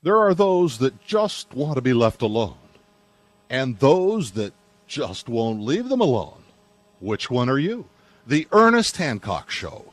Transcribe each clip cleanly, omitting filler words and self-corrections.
There are those that just want to be left alone, and those that just won't leave them alone. Which one are you? The Ernest Hancock Show.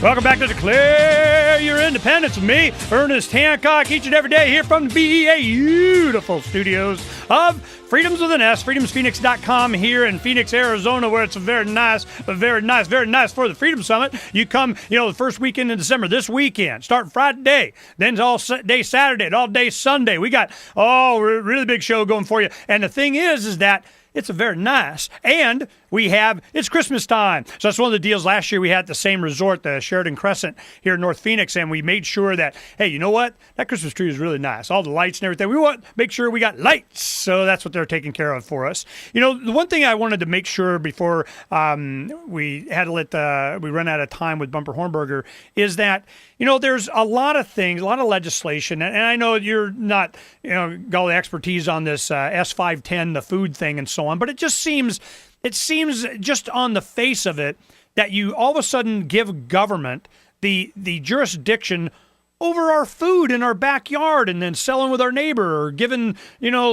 Welcome back to Declare Your Independence with me, Ernest Hancock, each and every day here from the beautiful studios of Freedoms with an S, freedomsphoenix.com here in Phoenix, Arizona, where it's very nice for the Freedom Summit. You come, the first weekend in December, this weekend, starting Friday, then all day Saturday, and all day Sunday. We got, really big show going for you. And the thing is that it's a very nice, and it's Christmas time. So that's one of the deals last year we had at the same resort, the Sheridan Crescent here in North Phoenix, and we made sure that, hey, you know what? That Christmas tree is really nice. All the lights and everything. We want to make sure we got lights. So that's what they're taking care of for us. The one thing I wanted to make sure before we had to we run out of time with Bumper Hornberger is that, there's a lot of things, a lot of legislation, and I know you're not, got all the expertise on this S510, the food thing and so on, but it seems just on the face of it that you all of a sudden give government the jurisdiction over our food in our backyard and then selling with our neighbor or giving,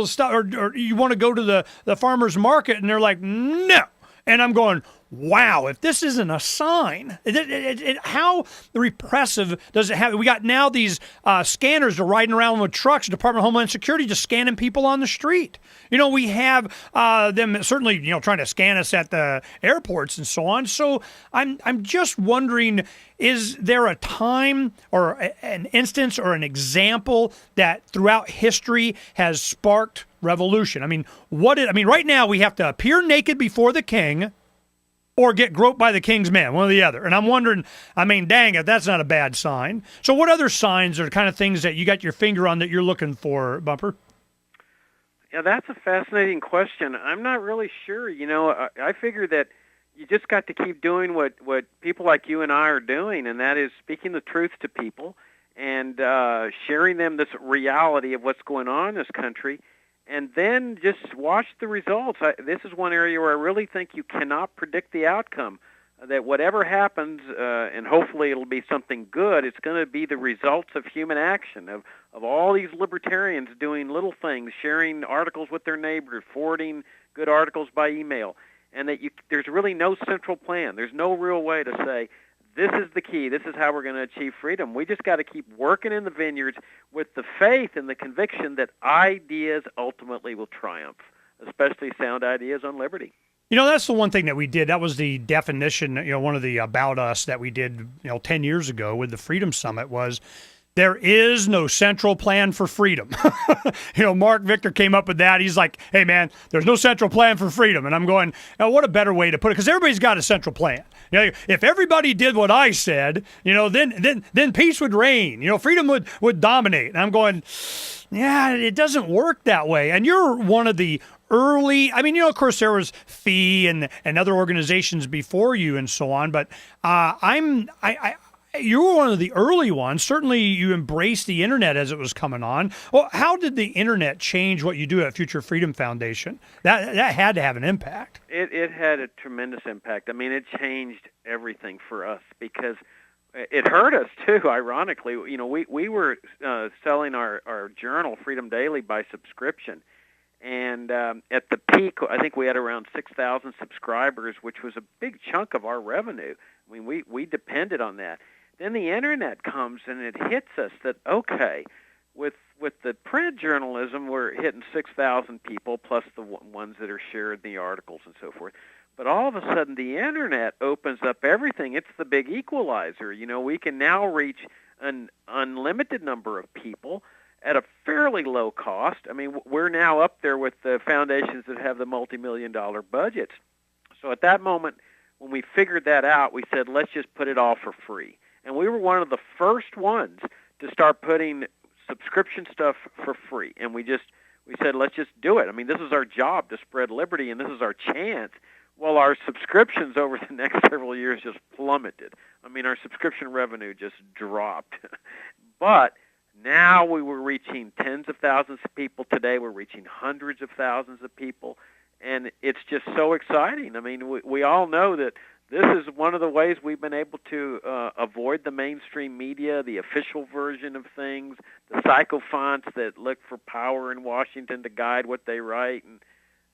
stuff, or you want to go to the farmer's market and they're like, no. And I'm going, wow, if this isn't a sign, how repressive does it have? We got now these scanners are riding around with trucks, Department of Homeland Security, just scanning people on the street. We have them certainly, trying to scan us at the airports and so on. So I'm just wondering, is there a time or an instance or an example that throughout history has sparked revolution? Right now we have to appear naked before the king or get groped by the king's men, one or the other. And I'm wondering, dang it, that's not a bad sign. So what other signs are the kind of things that you got your finger on that you're looking for, Bumper? Yeah, that's a fascinating question. I'm not really sure. I figure that you just got to keep doing what people like you and I are doing, and that is speaking the truth to people and sharing them this reality of what's going on in this country, and then just watch the results. This is one area where I really think you cannot predict the outcome, that whatever happens, and hopefully it'll be something good, it's going to be the results of human action, of all these libertarians doing little things, sharing articles with their neighbors, forwarding good articles by email, and that there's really no central plan. There's no real way to say, this is the key, this is how we're going to achieve freedom. We just got to keep working in the vineyards with the faith and the conviction that ideas ultimately will triumph, especially sound ideas on liberty. That's the one thing that we did. That was the definition, one of the About Us that we did, 10 years ago with the Freedom Summit was, there is no central plan for freedom. Mark Victor came up with that. He's like, hey, man, there's no central plan for freedom. And I'm going, oh, what a better way to put it, because everybody's got a central plan. If everybody did what I said, then peace would reign. Freedom would dominate. And I'm going, yeah, it doesn't work that way. And you're one of the early, of course there was FEE and other organizations before you and so on, but you were one of the early ones. Certainly you embraced the internet as it was coming on. Well, how did the internet change what you do at Future Freedom Foundation? That had to have an impact. It had a tremendous impact. It changed everything for us because it hurt us too, ironically. We were selling our journal, Freedom Daily, by subscription. And at the peak, I think we had around 6,000 subscribers, which was a big chunk of our revenue. We depended on that. Then the internet comes and it hits us that, okay, with the print journalism, we're hitting 6,000 people plus the ones that are shared in the articles and so forth. But all of a sudden, the internet opens up everything. It's the big equalizer. We can now reach an unlimited number of people at a fairly low cost. We're now up there with the foundations that have the multi-million-dollar budgets. So at that moment, when we figured that out, we said, let's just put it all for free. And we were one of the first ones to start putting subscription stuff for free. And we said, let's just do it. This is our job to spread liberty, and this is our chance. Well, our subscriptions over the next several years just plummeted. Our subscription revenue just dropped. But now we were reaching tens of thousands of people. Today we're reaching hundreds of thousands of people. and it's just so exciting. I mean, we all know that this is one of the ways we've been able to avoid the mainstream media, the official version of things, the sycophants that look for power in Washington to guide what they write. And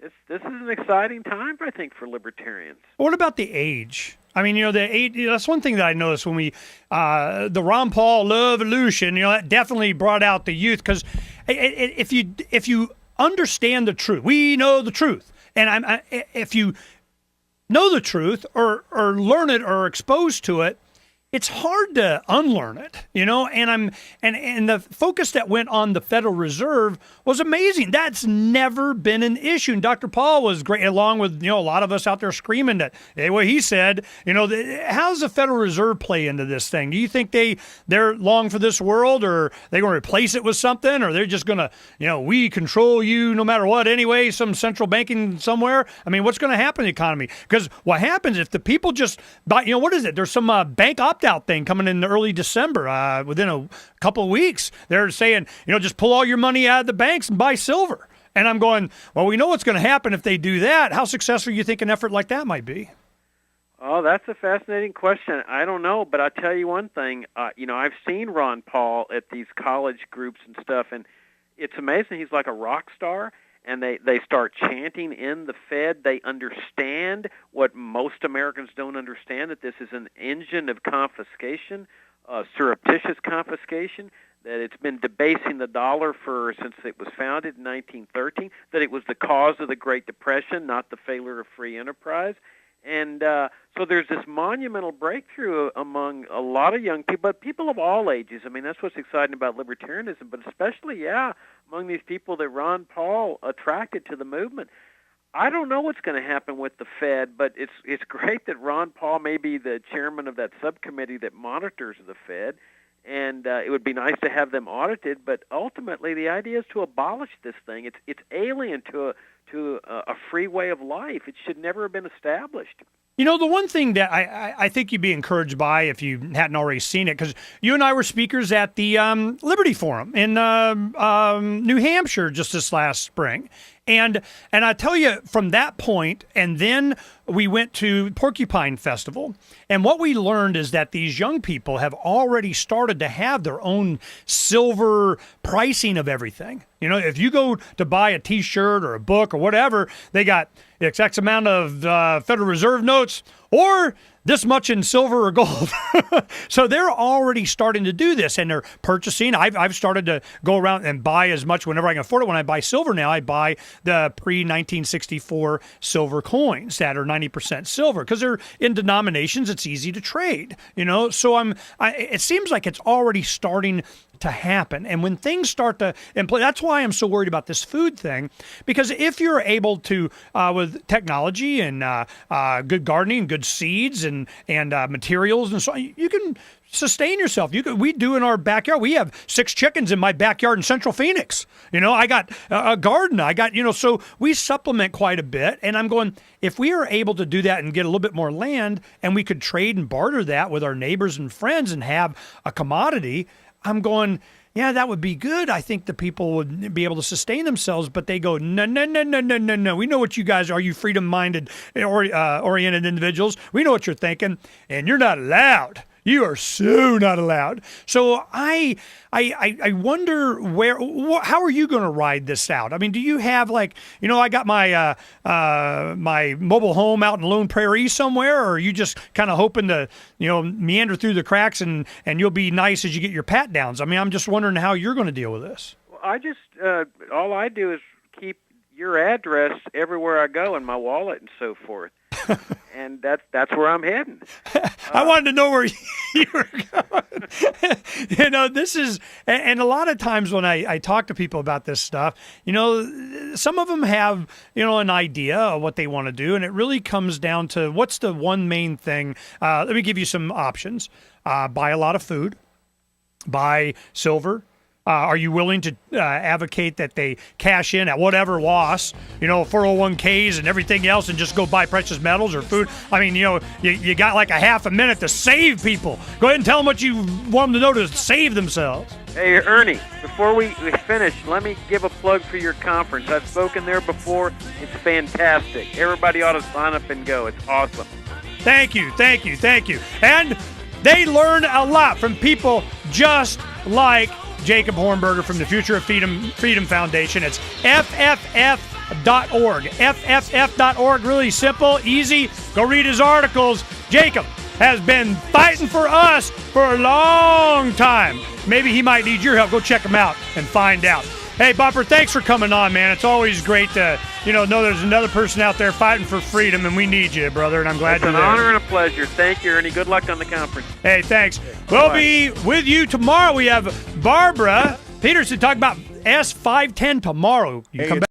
this is an exciting time, I think, for libertarians. What about the age? I mean, the age, that's one thing that I noticed when we, the Ron Paul Love Evolution, that definitely brought out the youth, because if you understand the truth, we know the truth. And if you know the truth or learn it or are exposed to it, it's hard to unlearn it, and the focus that went on the Federal Reserve was amazing. That's never been an issue. And Dr. Paul was great, along with, a lot of us out there screaming that, hey, what he said, how does the Federal Reserve play into this thing? Do you think they're long for this world, or are they going to replace it with something, or they're just going to, we control you no matter what anyway, some central banking somewhere? I mean, what's going to happen to the economy? Because what happens if the people just buy, what is it? There's some bank opt-out thing coming in early December. Within a couple of weeks, they're saying, just pull all your money out of the banks and buy silver. And I'm going, well, we know what's going to happen if they do that. How successful do you think an effort like that might be? Oh, that's a fascinating question. I don't know, but I'll tell you one thing. I've seen Ron Paul at these college groups and stuff, and it's amazing. He's like a rock star. And they start chanting in the Fed. They understand what most Americans don't understand, that this is an engine of confiscation, surreptitious confiscation, that it's been debasing the dollar since it was founded in 1913, that it was the cause of the Great Depression, not the failure of free enterprise. And so there's this monumental breakthrough among a lot of young people, but people of all ages. I mean, that's what's exciting about libertarianism, but especially, among these people that Ron Paul attracted to the movement. I don't know what's going to happen with the Fed, but it's great that Ron Paul may be the chairman of that subcommittee that monitors the Fed, and it would be nice to have them audited, but ultimately the idea is to abolish this thing. It's alien to a free way of life. It should never have been established. The one thing that I think you'd be encouraged by if you hadn't already seen it, because you and I were speakers at the Liberty Forum in New Hampshire just this last spring. And I tell you, from that point, and then we went to Porcupine Festival, and what we learned is that these young people have already started to have their own silver pricing of everything. If you go to buy a T-shirt or a book or whatever, they got X amount of Federal Reserve notes or this much in silver or gold. So they're already starting to do this, and they're purchasing. I've started to go around and buy as much whenever I can afford it. When I buy silver now, I buy the pre-1964 silver coins that are 90% silver because they're in denominations. It's easy to trade, So it seems like it's already starting to happen. And when things start to imply, that's why I'm so worried about this food thing, because if you're able to, with technology and good gardening, good seeds and materials and so on, you can sustain yourself. We do in our backyard. We have 6 chickens in my backyard in Central Phoenix. I got a garden. So we supplement quite a bit. And I'm going, if we are able to do that and get a little bit more land, and we could trade and barter that with our neighbors and friends and have a commodity, I'm going, yeah, that would be good. I think the people would be able to sustain themselves, but they go, no. We know what you guys are, you freedom-minded, oriented individuals. We know what you're thinking, and you're not allowed. You are so not allowed. So I wonder how are you going to ride this out? I mean, do you have I got my my mobile home out in Lone Prairie somewhere, or are you just kind of hoping to meander through the cracks and you'll be nice as you get your pat downs? I mean, I'm just wondering how you're going to deal with this. Well, I just all I do is keep your address everywhere I go in my wallet and so forth. And that's where I'm heading. I wanted to know where you were going. This is, and a lot of times when I talk to people about this stuff, some of them have, an idea of what they want to do, and it really comes down to what's the one main thing. Let me give you some options. Buy a lot of food, buy silver, Are you willing to advocate that they cash in at whatever loss, 401ks and everything else, and just go buy precious metals or food? I mean, you got like a half a minute to save people. Go ahead and tell them what you want them to know to save themselves. Hey, Ernie, before we finish, let me give a plug for your conference. I've spoken there before. It's fantastic. Everybody ought to sign up and go. It's awesome. Thank you. And they learn a lot from people just like Jacob Hornberger from the Future of Freedom Foundation. It's FFF.org. FFF.org, really simple, easy. Go read his articles. Jacob has been fighting for us for a long time. Maybe he might need your help. Go check him out and find out. Hey, Bumper, thanks for coming on, man. It's always great to, know there's another person out there fighting for freedom, and we need you, brother, and I'm glad you're there. It's an honor and a pleasure. Thank you, Ernie. Good luck on the conference. Hey, thanks. We'll be with you tomorrow. We have Barbara Peterson talking about S510 tomorrow. You come back.